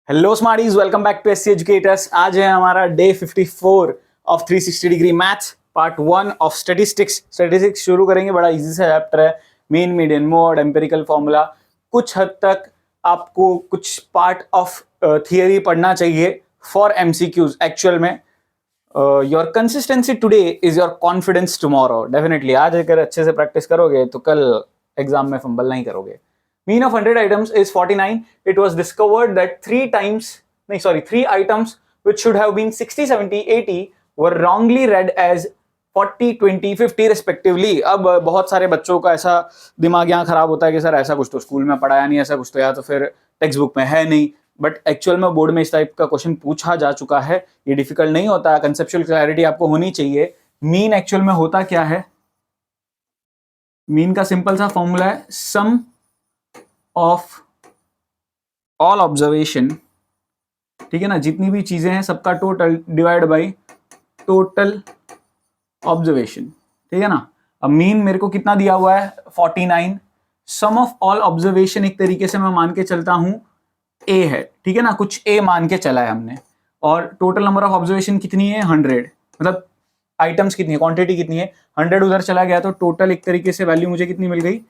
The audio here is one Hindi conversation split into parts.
Hello smarties, welcome back to SC educators. आज है हमारा day 54 of 360 degree maths part 1 of statistics. Statistics शुरू करेंगे, बड़ा इजी सा चैप्टर है। Mean, median, mode, empirical formula, कुछ हद तक आपको कुछ पार्ट ऑफ थियरी पढ़ना चाहिए फॉर एमसीक्यूज। एक्चुअल में your consistency today is your confidence tomorrow. Definitely आज अगर अच्छे से प्रैक्टिस करोगे तो कल एग्जाम में फंबल नहीं करोगे। Mean of 100 items is 49. It was discovered that three items which should have been 60, 70, 80 were wrongly read as 40, 20, 50 respectively. अब बहुत सारे बच्चों का ऐसा दिमाग यहाँ खराब होता है कि सर ऐसा कुछ तो स्कूल में पढ़ाया नहीं, ऐसा कुछ तो या तो फिर टेक्स्ट बुक में है नहीं। बट एक्चुअल में बोर्ड में इस टाइप का क्वेश्चन पूछा जा चुका है। ये डिफिकल्ट नहीं होता, कंसेप्चुअल क्लैरिटी आपको होनी चाहिए। मीन एक्चुअल में होता क्या है? मीन का सिंपल सा फॉर्मूला है सम ऑफ ऑल ऑब्जर्वेशन, ठीक है ना, जितनी भी चीजें हैं सबका total divide by total observation, ठीक है ना। अब मीन मेरे को कितना दिया हुआ है? 49। सम ऑफ ऑल ऑब्जर्वेशन एक तरीके से मैं मान के चलता हूं ए है, ठीक है ना, कुछ ए मान के चला है हमने। और टोटल नंबर ऑफ ऑब्जर्वेशन कितनी है? 100। मतलब आइटम्स कितनी है, क्वांटिटी कितनी है? 100 उधर चला गया तो टोटल एक तरीके से वैल्यू मुझे कितनी मिल गई?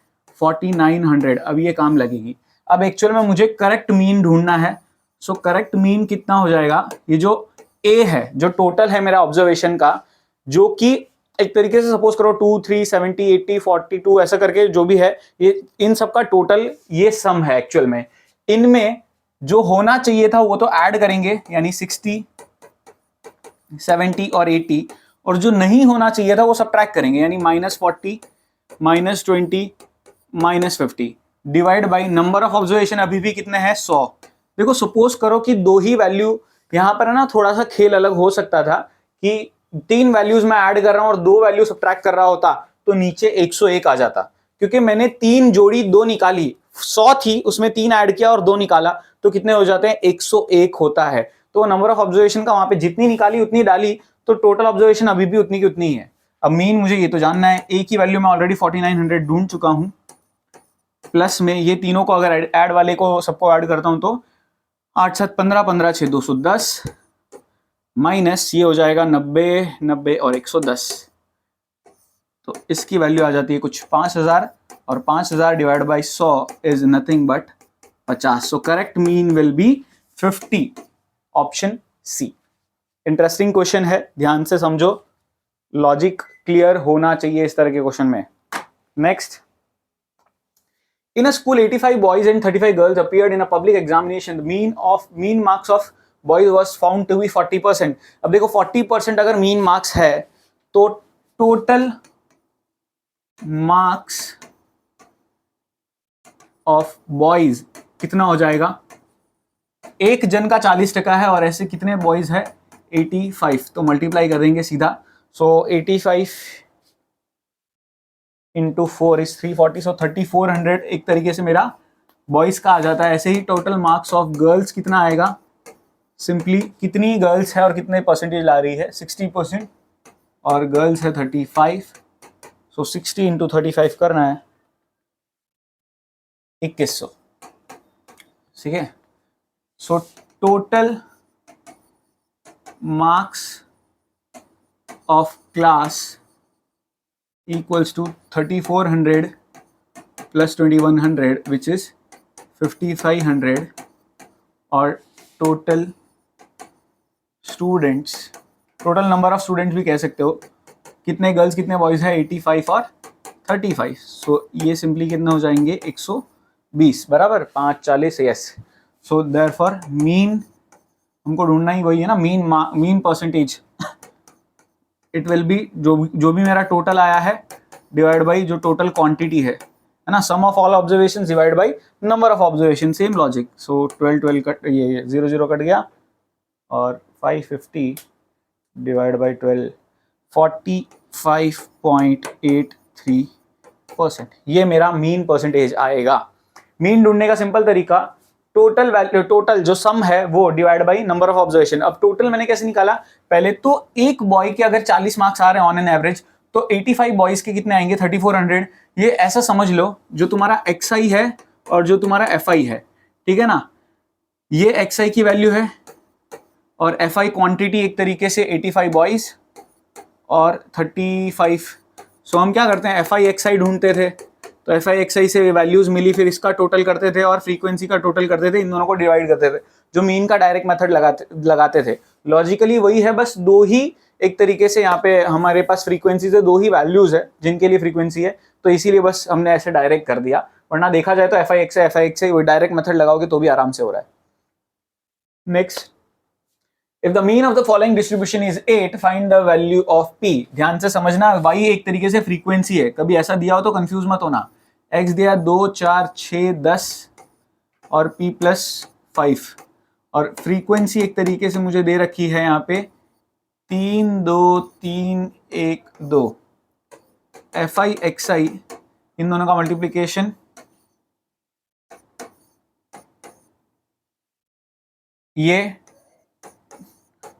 4900। अब ये काम लगेगी। अब एक्चुअल में मुझे करेक्ट मीन ढूंढना है। सो करेक्ट मीन कितना हो जाएगा? ये जो ए है, जो टोटल है मेरा ऑब्जर्वेशन का, जो कि एक तरीके से सपोज करो 2, 3, 70, 80, 42 ऐसा करके जो भी है, ये इन सब का टोटल ये सम है। एक्चुअल में इनमें जो होना चाहिए था वो तो ऐड करेंगे, यानी 60, 70 और 80, और जो नहीं होना चाहिए था वो सब्ट्रैक्ट करेंगे, यानी -40, -20, -50 divide by number of observation अभी भी कितने हैं? 100। देखो सपोज करो कि दो ही वैल्यू यहां पर है ना, थोड़ा सा खेल अलग हो सकता था कि 3 वैल्यूज में ऐड कर रहा हूं और 2 वैल्यू सब्ट्रैक्ट कर रहा होता तो नीचे 101 आ जाता। क्योंकि मैंने 3 जोड़ी 2 निकाली, 100 थी उसमें 3 ऐड किया और 2 निकाला तो कितने हो जाते हैं? 101 होता है। तो नंबर ऑफ ऑब्जर्वेशन का वहां पे जितनी निकाली उतनी डाली, तो टोटल ऑब्जर्वेशन अभी भी उतनी की उतनी है। अब मीन मुझे ये तो जानना है, ए की वैल्यू मैं ऑलरेडी 4900 ढूंढ चुका हूं, प्लस में ये तीनों को अगर ऐड वाले को सबको ऐड करता हूं तो 8, 7, 15, 15, 6, 210, माइनस ये हो जाएगा 90, 90 और 110, तो इसकी वैल्यू आ जाती है कुछ 5000, और 5000 divide by 100 is nothing but 50। So correct mean will be 50, option C. Interesting question है, ध्यान से समझो, लॉजिक क्लियर होना चाहिए इस तरह के क्वेश्चन में। Next, in a school 85 boys and 35 girls appeared in a public examination. The mean marks of boys was found to be 40%. अब देखो 40% अगर मीन मार्क्स है तो टोटल मार्क्स ऑफ बॉयज कितना हो जाएगा? एक जन का 40% है और ऐसे कितने बॉयज है? 85। तो मल्टीप्लाई कर देंगे सीधा। सो 85 इंटू 4 इज 340, सो 3400 एक तरीके से मेरा बॉयज का आ जाता है। ऐसे ही टोटल मार्क्स ऑफ गर्ल्स कितना आएगा? सिंपली कितनी गर्ल्स है और कितने परसेंटेज ला रही है? 60%, और गर्ल्स है 35, सो 60 इंटू 35 करना है 2100, ठीक है। So total marks of class equals to 3400 plus 2100 which is 5500, और total students, total number of students भी कह सकते हो, कितने गर्ल्स कितने बॉयज है? 85 और 35। सो ये सिंपली कितना हो जाएंगे? 120 बराबर 5, 40। यस, सो देयरफॉर मीन हमको ढूंढना ही वही है ना, mean percentage. It will be जो भी मेरा टोटल आया है डिवाइड बाई जो टोटल क्वांटिटी है ना, sum of all observation divide by number of observation, same logic. So 12, 12 cut, ये 0, 0 कट गया, और 550 डिवाइड बाई 12, 45.83%, ये मेरा मीन परसेंटेज आएगा। मीन ढूंढने का सिंपल तरीका, टोटल वैल्यू, टोटल जो सम है वो divide by number of observation. अब टोटल मैंने कैसे निकाला? पहले तो एक बॉय के अगर 40 मार्क्स आ रहे हैं ऑन एन एवरेज, तो 85 बॉयज के कितने आएंगे? 3400। ये ऐसा समझ लो, जो तुम्हारा XI है और जो तुम्हारा FI है, ठीक है ना, ये XI की वैल्यू है और FI क्वांटिटी एक तरीके से 85 बॉयज और 35। सो हम क्या करते हैं, FI XI ढूंढते थे, तो FI XI से वैल्यूज मिली, फिर इसका टोटल करते थे और फ्रीक्वेंसी का टोटल करते थे, इन दोनों को डिवाइड करते थे, जो मीन का डायरेक्ट मेथड लगाते थे। लॉजिकली वही है, बस दो ही एक तरीके से यहाँ पे हमारे पास फ्रीक्वेंसी से दो ही वैल्यूज है जिनके लिए फ्रीक्वेंसी है, तो इसीलिए बस हमने ऐसे डायरेक्ट कर दिया। वरना देखा जाए तो FI XI वही डायरेक्ट मेथड लगाओगे तो भी आराम से हो रहा है। Next, If the mean of the following distribution is 8, find the value of p। ध्यान से समझना, y एक तरीके से फ्रीक्वेंसी है, कभी ऐसा दिया हो तो कंफ्यूज मत होना। x दिया 2 4 6 10 और p प्लस 5, और फ्रीक्वेंसी एक तरीके से मुझे दे रखी है यहाँ पे 3 2 3 1 2। FI XI इन दोनों का मल्टीप्लीकेशन ये,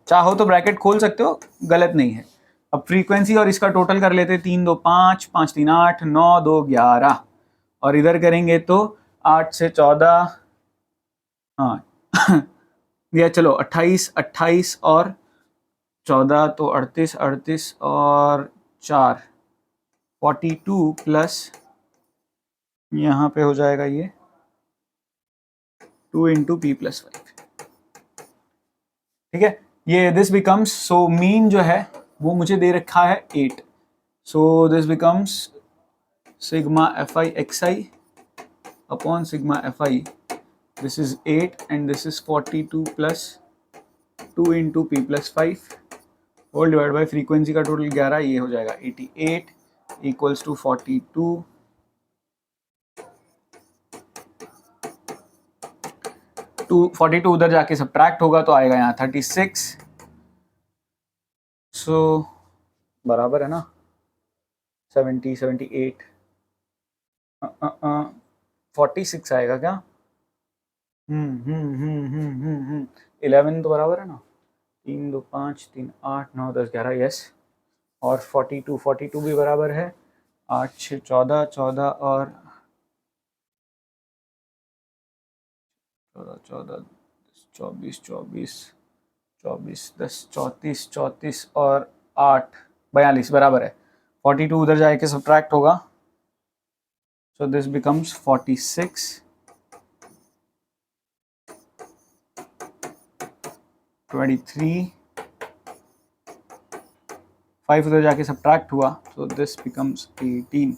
चाहो तो ब्रैकेट खोल सकते हो, गलत नहीं है। अब फ्रीक्वेंसी और इसका टोटल कर लेते, 3 2 5 5 3 8 9 2 11, और इधर करेंगे तो 8 से 14, हाँ या चलो 28 28 और 14 तो 38 38 और 4 42 प्लस यहाँ पे हो जाएगा ये 2 इंटू पी प्लस 5। ठीक है, ये दिस बिकम्स, सो मीन जो है वो मुझे दे रखा है 8, so this becomes sigma FI XI upon sigma FI, this is 8 and this is 42 plus 2 into P plus 5 whole divide by frequency का टोटल 11, ये हो जाएगा 88 इक्वल्स टू 42। 42 उधर जाके सब्ट्रैक्ट होगा तो आएगा यहाँ 36, सो बराबर है ना 70 78 46 आएगा क्या? 11 तो बराबर है ना, 3 2 5 3 8 9 10 11, यस। और 42 भी बराबर है, 8 6 14 14 और 14 24 24 24 10 34 34 और 8 42 बराबर है। 42 उधर जाके सब्ट्रैक्ट होगा, सो दिस बिकम्स 46 23 5 उधर जाके सब्ट्रैक्ट हुआ, सो दिस बिकम्स 18।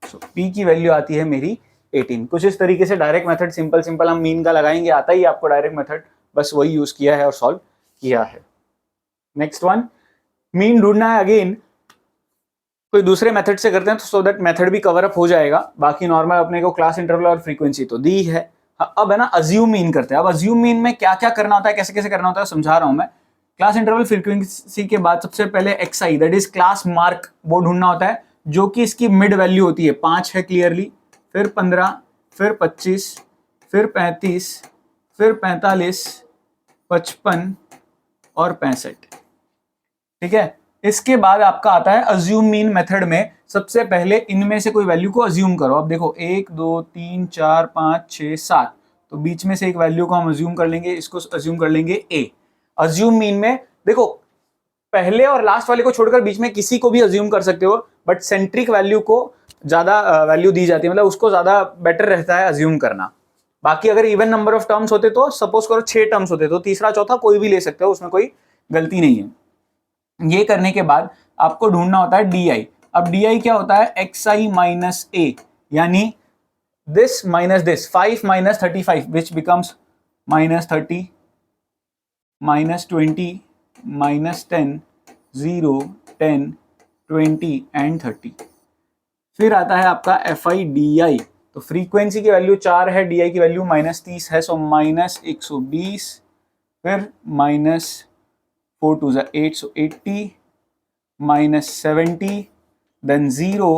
सो p की वैल्यू आती है मेरी 18। कुछ इस तरीके से डायरेक्ट मेथड सिंपल हम मीन का लगाएंगे, आता ही आपको डायरेक्ट मेथड, बस वही यूज किया है और सॉल्व किया है। नेक्स्ट वन, मीन ढूंढना है, अगेन कोई दूसरे मेथड से करते हैं तो सो दैट मेथड भी कवर अप हो जाएगा। बाकी नॉर्मल अपने को क्लास इंटरवल और फ्रीक्वेंसी तो दी है। अब है ना अज्यूम मीन करते हैं। अब अज्यूम मीन में क्या क्या करना होता है, कैसे कैसे करना होता है समझा रहा हूं मैं। क्लास इंटरवल फ्रीक्वेंसी के बाद सबसे पहले XI that is class mark वो ढूंढना होता है, जो कि इसकी मिड वैल्यू होती है 5 है क्लियरली, फिर 15, फिर 25, फिर 35, फिर 45, 55 और 65। ठीक है, इसके बाद आपका आता है अज्यूम मीन मेथड में सबसे पहले इनमें से कोई वैल्यू को अज्यूम करो। अब देखो 1 2 3 4 5 6 7, तो बीच में से एक वैल्यू को हम अज्यूम कर लेंगे, इसको अज्यूम कर लेंगे A। अज्यूम मीन में देखो पहले और लास्ट वाले को छोड़कर बीच में किसी को भी अज्यूम कर सकते हो, बट सेंट्रिक वैल्यू को ज्यादा वैल्यू दी जाती है, मतलब उसको ज्यादा बेटर रहता है अज्यूम करना। बाकी अगर इवन नंबर ऑफ टर्म्स होते तो सपोज करो 6 टर्म्स होते तो तीसरा चौथा कोई भी ले सकते हो, उसमें कोई गलती नहीं है। ये करने के बाद आपको ढूंढना होता है DI। अब DI क्या होता है, XI माइनस A, यानी this minus this, 5 minus 35 which becomes minus 30 minus 20 minus 10 0 10 20 and 30। फिर आता है आपका FI DI। तो फ्रीक्वेंसी की वैल्यू 4 है, DI की वैल्यू माइनस 30 है, सो माइनस 120, फिर minus 4 2 8 so 80 minus 70, then 0,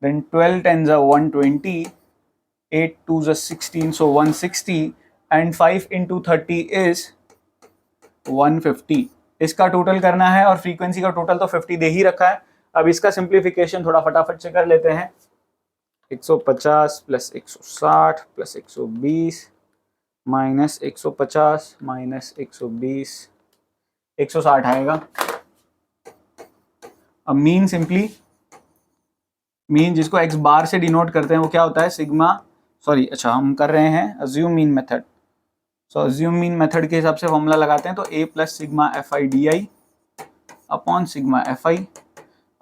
then 12 10 120, 8 2 16 so 160 and 5 into 30 is 150। इसका टोटल करना है और फ्रीक्वेंसी का टोटल तो 50 दे ही रखा है। अब इसका सिंप्लीफिकेशन थोड़ा फटाफट से कर लेते हैं। 150 प्लस 160 प्लस 120 माइनस 150 माइनस 120, 160 आएगा। अब मीन सिंपली, मीन जिसको एक्स बार से डिनोट करते हैं वो क्या होता है, सिग्मा, सॉरी अच्छा हम कर रहे हैं assume mean method. So assume mean method के हिसाब से फॉर्मूला लगाते हैं, तो A plus sigma F I D I upon sigma F I.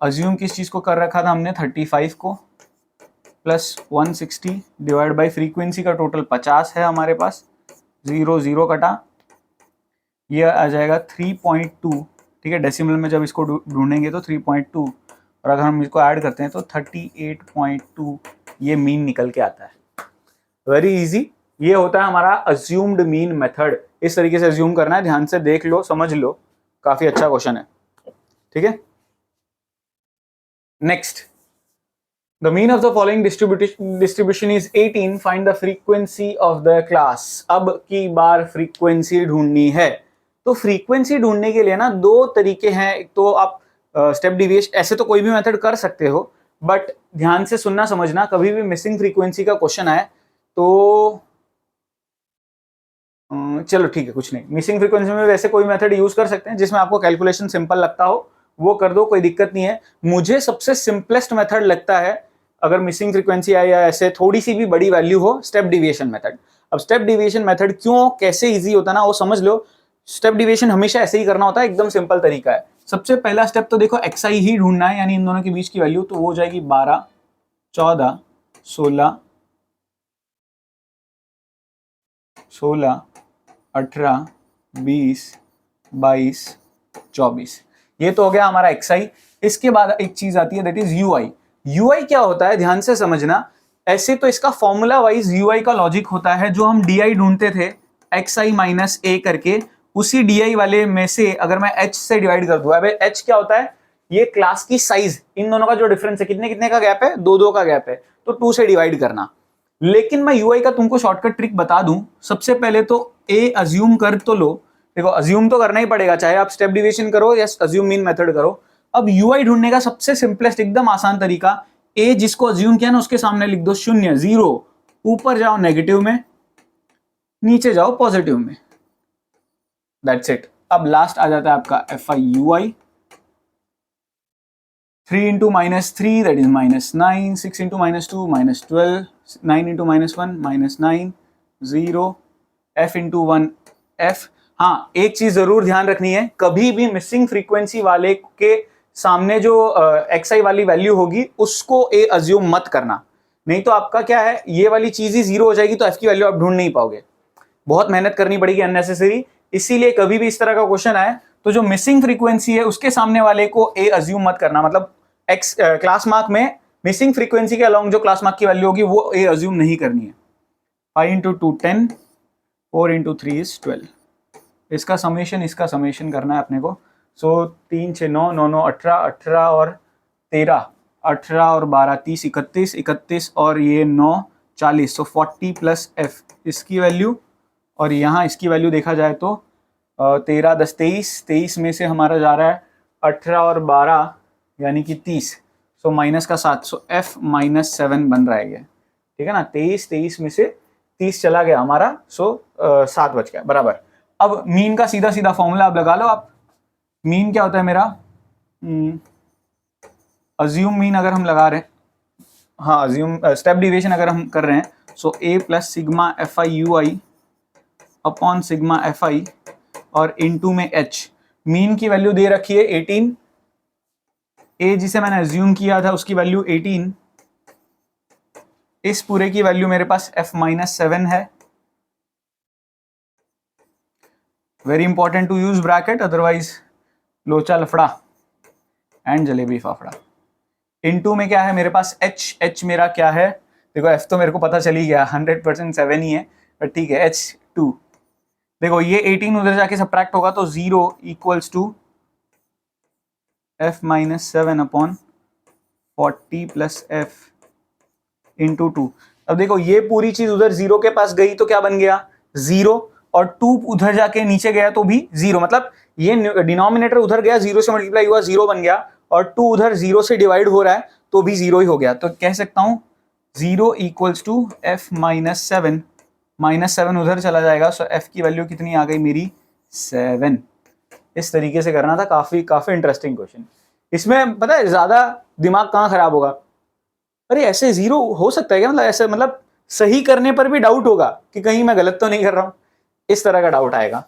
Assume किस चीज़ को कर रखा था हमने, 35 को, प्लस 160 डिवाइड बाई फ्रीक्वेंसी का टोटल 50 है हमारे पास, 0 0 कटा, ये आ जाएगा 3.2, ठीक है। डेसिमल में जब इसको ढूंढेंगे तो 3.2, और अगर हम इसको ऐड करते हैं तो 38.2 ये मीन निकल के आता है। वेरी इजी, ये होता है हमारा अज्यूम्ड मीन मेथड। इस तरीके से अज्यूम करना है, ध्यान से देख लो, समझ लो, काफी अच्छा क्वेश्चन है, ठीक है। Next, the mean of the following distribution is 18, find the frequency of the class. अब की बार फ्रीक्वेंसी ढूंढनी है, तो फ्रीक्वेंसी ढूंढने के लिए ना दो तरीके हैं। एक तो आप स्टेप डिविएशन, ऐसे तो कोई भी मेथड कर सकते हो, बट ध्यान से सुनना समझना, कभी भी मिसिंग फ्रीक्वेंसी का क्वेश्चन आए तो चलो ठीक है, कुछ नहीं, मिसिंग फ्रीक्वेंसी में वैसे कोई मेथड यूज कर सकते हैं जिसमें आपको कैलकुलेशन सिंपल लगता हो, वो कर दो, कोई दिक्कत नहीं है। मुझे सबसे सिंपलेस्ट मेथड लगता है, अगर मिसिंग फ्रीक्वेंसी आए या ऐसे थोड़ी सी भी बड़ी वैल्यू हो, स्टेप डिविएशन मेथड। अब स्टेप डिविएशन मेथड क्यों, कैसे इजी होता है ना, वो समझ लो। स्टेप डिविएशन हमेशा ऐसे ही करना होता है, एकदम सिंपल तरीका है। सबसे पहला स्टेप तो देखो एक्स आई ही ढूंढना है, यानी इन दोनों के बीच की वैल्यू, तो वो हो जाएगी 12, 14, 16, 16, 18, 20, 22, 24, ये तो हो गया हमारा एक्स आई। इसके बाद एक चीज आती है, that is U I. U I क्या होता है, ध्यान से समझना। ऐसे तो इसका फॉर्मूला वाइज यू आई का लॉजिक होता है, जो हम डी आई ढूंढते थे एक्स आई माइनस ए करके, उसी डी आई वाले में से अगर मैं एच से डिवाइड कर दूं, एच क्या होता है, ये क्लास की साइज, इन दोनों का जो डिफरेंस है, कितने कितने का गैप है, 2 2 का गैप है, तो 2 से डिवाइड करना। लेकिन मैं यूआई का तुमको शॉर्टकट ट्रिक बता दूं, सबसे पहले तो ए अज्यूम कर तो लो। देखो अज्यूम तो करना ही पड़ेगा, चाहे आप स्टेप डिविएशन करो या अज्यूम मीन मेथड करो। अब यूआई ढूंढने का सबसे सिंपलेस्ट, एकदम आसान तरीका, ए जिसको अज्यूम किया ना उसके सामने लिख दो 0 0, ऊपर जाओ नेगेटिव में, नीचे जाओ पॉजिटिव में, दैट्स इट। अब लास्ट आ जाता है आपका F I U I. 3 into -3 that is -9, 6 into -2 -12, 9 into -1 -9, 0, f into 1 f। हाँ, एक चीज जरूर ध्यान रखनी है, कभी भी मिसिंग फ्रीक्वेंसी वाले के सामने जो एक्स आई वाली वैल्यू होगी उसको ए अज्यूम मत करना, नहीं तो आपका क्या है, ये वाली चीज ही 0 हो जाएगी, तो एफ की वैल्यू आप ढूंढ नहीं पाओगे, बहुत मेहनत करनी पड़ेगी अननेसेसरी। इसीलिए कभी भी इस तरह का क्वेश्चन आए तो जो मिसिंग फ्रीक्वेंसी है उसके सामने वाले को ए अज्यूम मत करना, मतलब एक्स क्लास मार्क में मिसिंग फ्रीक्वेंसी के अलोंग जो क्लास मार्क की वैल्यू होगी वो ए अज्यूम नहीं करनी है। 5 into 2 10, 4 into 3 is 12, इसका समेशन करना है अपने को। सो 3 6 9 9 9 18, 18 और 13, 18 और 12 30, 31, 31 और ये 9 40, सो 40 प्लस एफ इसकी वैल्यू, और यहाँ इसकी वैल्यू देखा जाए तो 13 10 23, 23 में से हमारा जा रहा है 18 और 12 यानी कि 30, सो माइनस का 7, सो एफ -7 बन रहा है ये, ठीक है ना। 23 में से 30 चला गया हमारा, सो 7 बच गया बराबर। अब मीन का सीधा सीधा फॉर्मूला आप लगा लो। आप मीन क्या होता है मेरा, अज्यूम मीन अगर हम लगा रहे हैं, हाँ अज्यूम स्टेप डिविएशन अगर हम कर रहे हैं, so A plus sigma F I U I upon sigma F I और इनटू में एच। मीन की वैल्यू दे रखी है 18, ए जिसे मैंने अज्यूम किया था उसकी वैल्यू 18, इस पूरे की वैल्यू मेरे पास f-7 है। Very important to use bracket, otherwise लोचा लफड़ा एंड जलेबी फाफड़ा। इनटू में क्या है मेरे पास h मेरा क्या है, देखो f तो मेरे को पता चल ही गया 100% 7 ही है, बट ठीक है h2। देखो ये 18 उधर जाके सब्ट्रैक्ट होगा तो 0 equals to f-7 upon 40 plus f into 2। अब देखो ये पूरी चीज उधर 0 के पास गई तो क्या बन गया 0, और 2 उधर जाके नीचे गया तो भी 0, मतलब ये डिनोमिनेटर उधर गया 0 से मल्टीप्लाई हुआ 0 बन गया, और 2 उधर 0 से डिवाइड हो रहा है तो भी 0 ही हो गया। तो कह सकता हूं 0 इक्वल्स टू f-7 -7 उधर चला जाएगा, सो f की वैल्यू कितनी आ गई मेरी 7। इस तरीके से करना था, काफी इंटरेस्टिंग क्वेश्चन। इसमें पता है ज्यादा दिमाग कहाँ खराब होगा, अरे ऐसे जीरो हो सकता है क्या, मतलब ऐसे मतलब सही करने पर भी डाउट होगा कि कहीं मैं गलत तो नहीं कर रहा हूं, इस तरह का डाउट आएगा।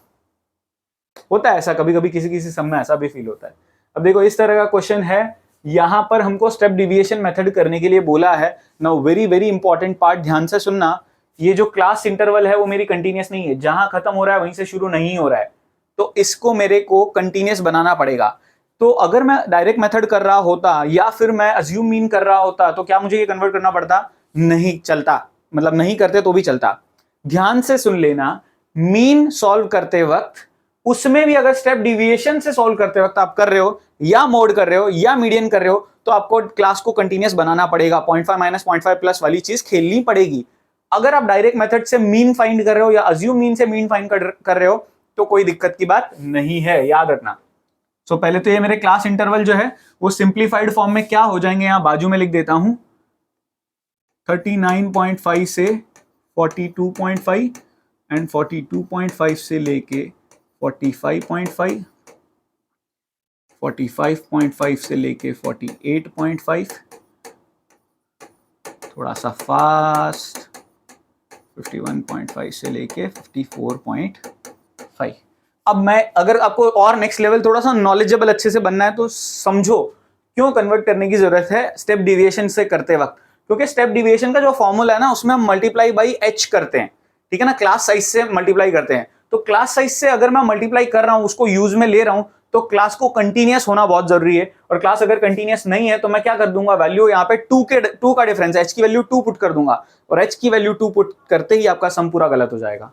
होता है ऐसा कभी कभी, किसी किसी सम में ऐसा भी फील होता है। अब देखो इस तरह का क्वेश्चन है, यहां पर हमको स्टेप डिविएशन मेथड करने के लिए बोला है। Now very very important part, ध्यान से सुनना, ये जो क्लास इंटरवल है वो मेरी कंटिन्यूस नहीं है, जहां खत्म हो रहा है वहीं से शुरू नहीं हो रहा है, तो इसको मेरे को कंटिन्यूस बनाना पड़ेगा। तो अगर मैं डायरेक्ट मेथड कर रहा होता या फिर मैं अज्यूम मीन कर रहा होता तो क्या मुझे ये कन्वर्ट करना पड़ता, नहीं चलता, मतलब नहीं करते तो भी चलता। ध्यान से सुन लेना, मीन सॉल्व करते वक्त, उसमें भी अगर स्टेप डिविएशन से सॉल्व करते वक्त आप कर रहे हो या मोड कर रहे हो या मीडियन कर रहे हो, तो आपको क्लास को कंटिन्यूस बनाना पड़ेगा, 0.5 माइनस 0.5 प्लस वाली चीज खेलनी पड़ेगी। अगर आप डायरेक्ट मेथड से मीन फाइंड कर रहे हो या अज्यूम मीन से मीन फाइंड कर रहे हो तो कोई दिक्कत की बात नहीं है, याद रखना। सो पहले तो ये मेरे क्लास इंटरवल जो है वो सिंप्लीफाइड फॉर्म में क्या हो जाएंगे, यहां बाजू में लिख देता हूं, 39.5 से 42.5 एंड 42.5 से लेके 45.5, 45.5 से लेके 48.5, थोड़ा सा फास्ट, 51.5 से लेके 54.5। अब मैं अगर आपको और नेक्स्ट लेवल थोड़ा सा नॉलेजेबल अच्छे से बनना है तो समझो क्यों कन्वर्ट करने की जरूरत है स्टेप डिविएशन से करते वक्त, क्योंकि स्टेप डिविएशन का जो फॉर्मूला है ना उसमें हम मल्टीप्लाई बाई h करते हैं, ठीक है ना, क्लास साइज से मल्टीप्लाई करते हैं। तो क्लास साइज से अगर मैं मल्टीप्लाई कर रहा हूं, उसको यूज में ले रहा हूं, तो क्लास को कंटीन्यूअस होना बहुत जरूरी है। और क्लास अगर कंटीन्यूअस नहीं है तो मैं क्या कर दूंगा, वैल्यू यहाँ पे 2 का डिफरेंस है, h की वैल्यू 2 पुट कर दूंगा, और h की वैल्यू 2 पुट करते ही आपका सम पूरा गलत हो जाएगा।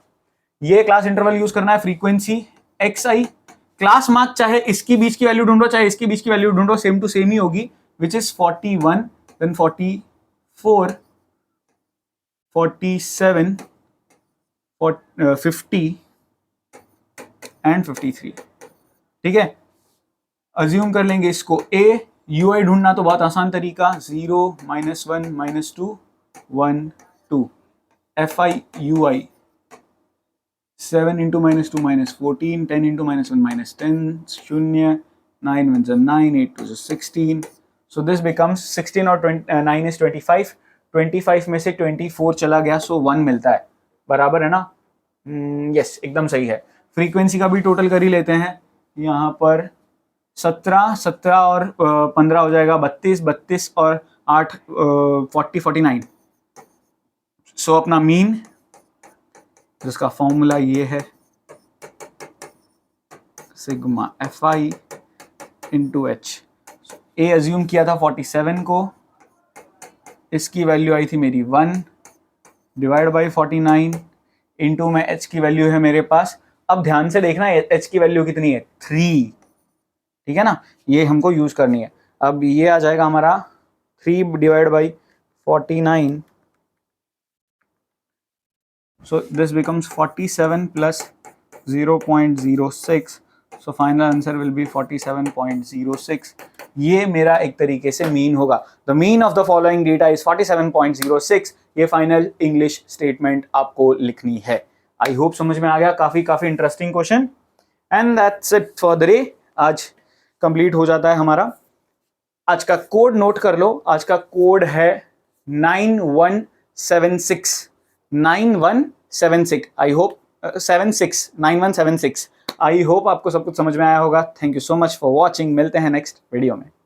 ये क्लास इंटरवल यूज करना है, फ्रीक्वेंसी xi, क्लास मार्क चाहे इसकी बीच की वैल्यू ढूंढो चाहे इसकी बीच की वैल्यू ढूंढो, सेम टू सेम ही होगी, विच इज 41, देन 44, 47, 50 एंड 53, ठीक है। अज्यूम कर लेंगे इसको a, ui ढूंढना तो बहुत आसान तरीका, 0, -1, -2, 1, 2, fi ui 7 into -2 -14, 10 into -1 -10, 0, 9 1s are 9, 8 2s are 16, so this becomes 16 और 9 is 25, 25 में से 24 चला गया, so 1 मिलता है, बराबर है ना, यस एकदम सही है। फ्रीक्वेंसी का भी टोटल कर ही लेते हैं, यहाँ पर 17 और 15 हो जाएगा 32 और 8 49, सो अपना मीन जिसका फॉर्मूला ये है सिग्मा fi इंटू h। ए अज्यूम किया था 47 को, इसकी वैल्यू आई थी मेरी 1 डिवाइड बाई 49 इंटू में h की वैल्यू है मेरे पास, अब ध्यान से देखना h की वैल्यू कितनी है 3, ठीक है ना, ये हमको यूज करनी है। अब ये आ जाएगा हमारा 3 divide by 49, so this becomes 47 plus 0.06, so final answer will be 47.06। ये मेरा एक तरीके से मीन होगा, the mean of the following data is 47.06। ये फाइनल इंग्लिश स्टेटमेंट आपको लिखनी है। आई होप समझ में आ गया, काफी interesting question, and that's it for the day. आज कंप्लीट हो जाता है हमारा। आज का कोड नोट कर लो, आज का कोड है 9176, 9176। I hope 76 9176। आई होप आपको सब कुछ समझ में आया होगा। Thank you so much for watching, मिलते हैं नेक्स्ट वीडियो में।